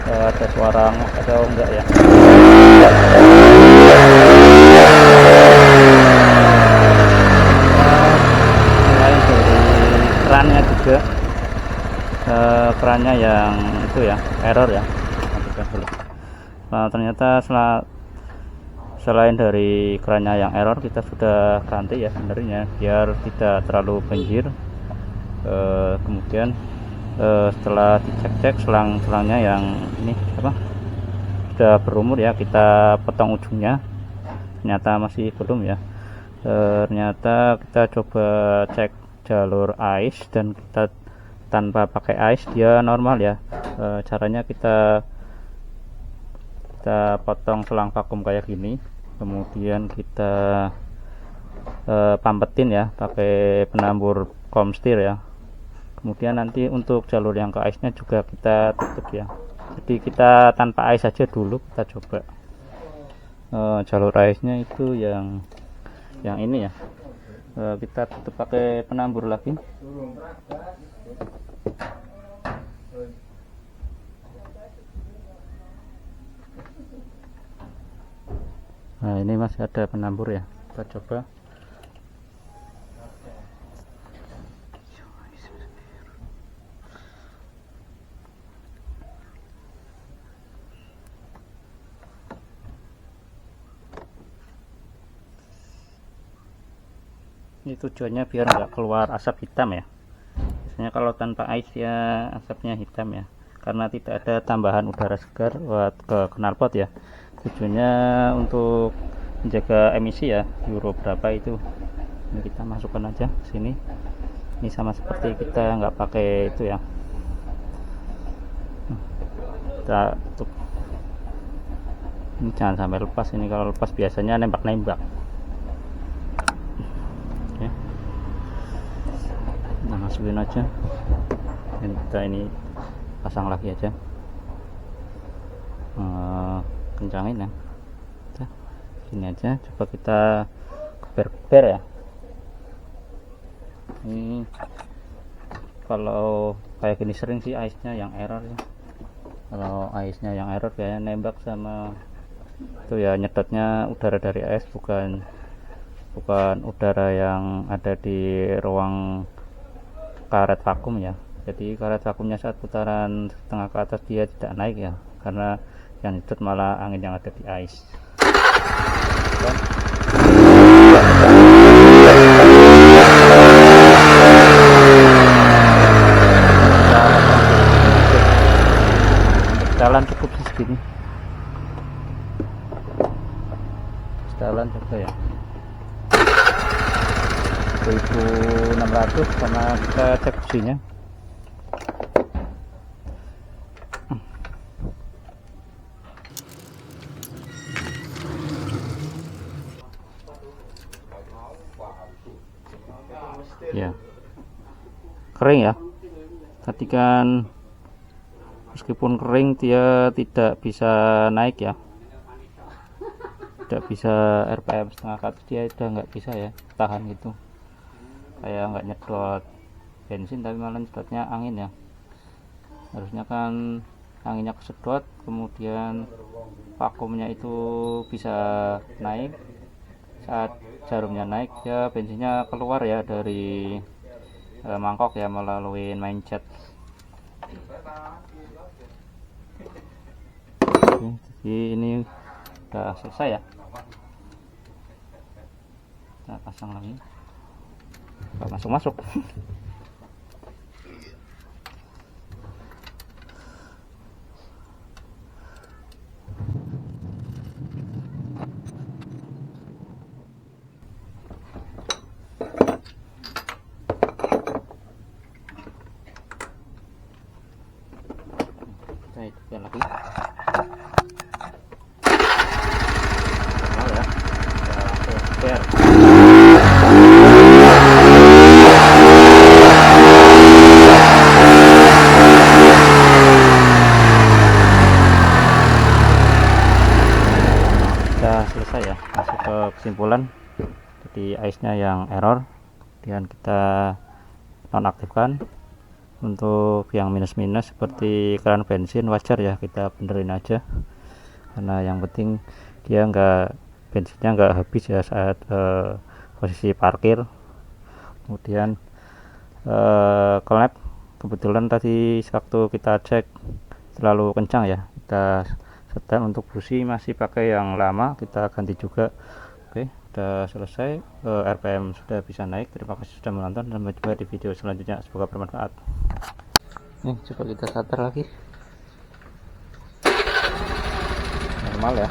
Ada suara atau enggak ya. Selain dari kerannya juga, kerannya yang itu ya error ya. Nah, ternyata selain dari kerannya yang error, kita sudah ganti ya sebenarnya biar tidak terlalu banjir. Kemudian setelah dicek selangnya yang ini sudah berumur ya, kita potong ujungnya, ternyata masih belum ya. Ternyata kita coba cek jalur ice dan kita tanpa pakai ice dia normal ya. Caranya kita potong selang vakum kayak gini, kemudian kita pampetin ya pakai penambur komstir ya. Kemudian nanti untuk jalur yang ke ice nya juga kita tutup ya. Jadi kita tanpa ice saja dulu, kita coba jalur ice nya itu yang ini ya. Kita tutup pakai penambur lagi. Nah, ini masih ada penambur ya, kita coba. Ini tujuannya biar nggak keluar asap hitam ya. Biasanya kalau tanpa ais ya asapnya hitam ya, karena tidak ada tambahan udara segar buat ke knalpot ya. Tujuannya untuk menjaga emisi ya, euro berapa itu. Ini kita masukkan aja ke sini. Ini sama seperti kita nggak pakai itu ya. Kita tutup. Ini jangan sampai lepas, ini kalau lepas biasanya nembak-nembak. Oke. Nah, masukin aja. Dan kita ini pasang lagi aja. Kencangin ya. Udah, gini aja. Coba kita geber-geber ya. Ini kalau kayak gini sering sih aisnya yang error ya. Kalau aisnya yang error biasanya nembak sama itu ya, nyedotnya udara dari ais, bukan udara yang ada di ruang karet vakum ya. Jadi karet vakumnya saat putaran setengah ke atas dia tidak naik ya, karena yang nyedot malah angin yang ada di ais. Jalan cukup segini. Jalan juga ya 1600 karena kita cek businya. Ya, kering ya. Tadi kan meskipun kering dia tidak bisa naik ya, tidak bisa RPM setengah ke atas, dia udah nggak bisa ya tahan gitu, kayak nggak nyedot bensin tapi malah nyedotnya angin ya. Harusnya kan anginnya kesedot, kemudian vakumnya itu bisa naik. Saat jarumnya naik ya bensinnya keluar ya dari mangkok ya, melalui main jet. Oke, jadi ini udah selesai ya. Kita pasang lagi, nggak masuk kita hidupkan lagi. Normal ya, kita langsung spare. Selesai ya, masuk ke kesimpulan. Jadi aisnya yang error, kemudian kita nonaktifkan. Untuk yang minus-minus seperti keran bensin wajar ya, kita benerin aja, karena yang penting dia bensinnya nggak habis ya saat posisi parkir. Kemudian klep kebetulan tadi waktu kita cek terlalu kencang ya, kita setel. Untuk busi masih pakai yang lama, kita ganti juga. Oke, sudah selesai. RPM sudah bisa naik. Terima kasih sudah menonton, dan sampai jumpa di video selanjutnya, semoga bermanfaat. Nih, coba kita starter lagi. Normal ya.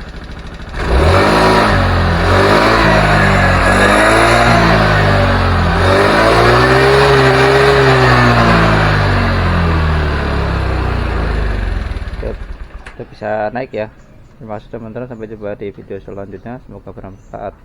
Sudah bisa naik ya. Terima kasih sudah menonton, sampai jumpa di video selanjutnya, semoga bermanfaat.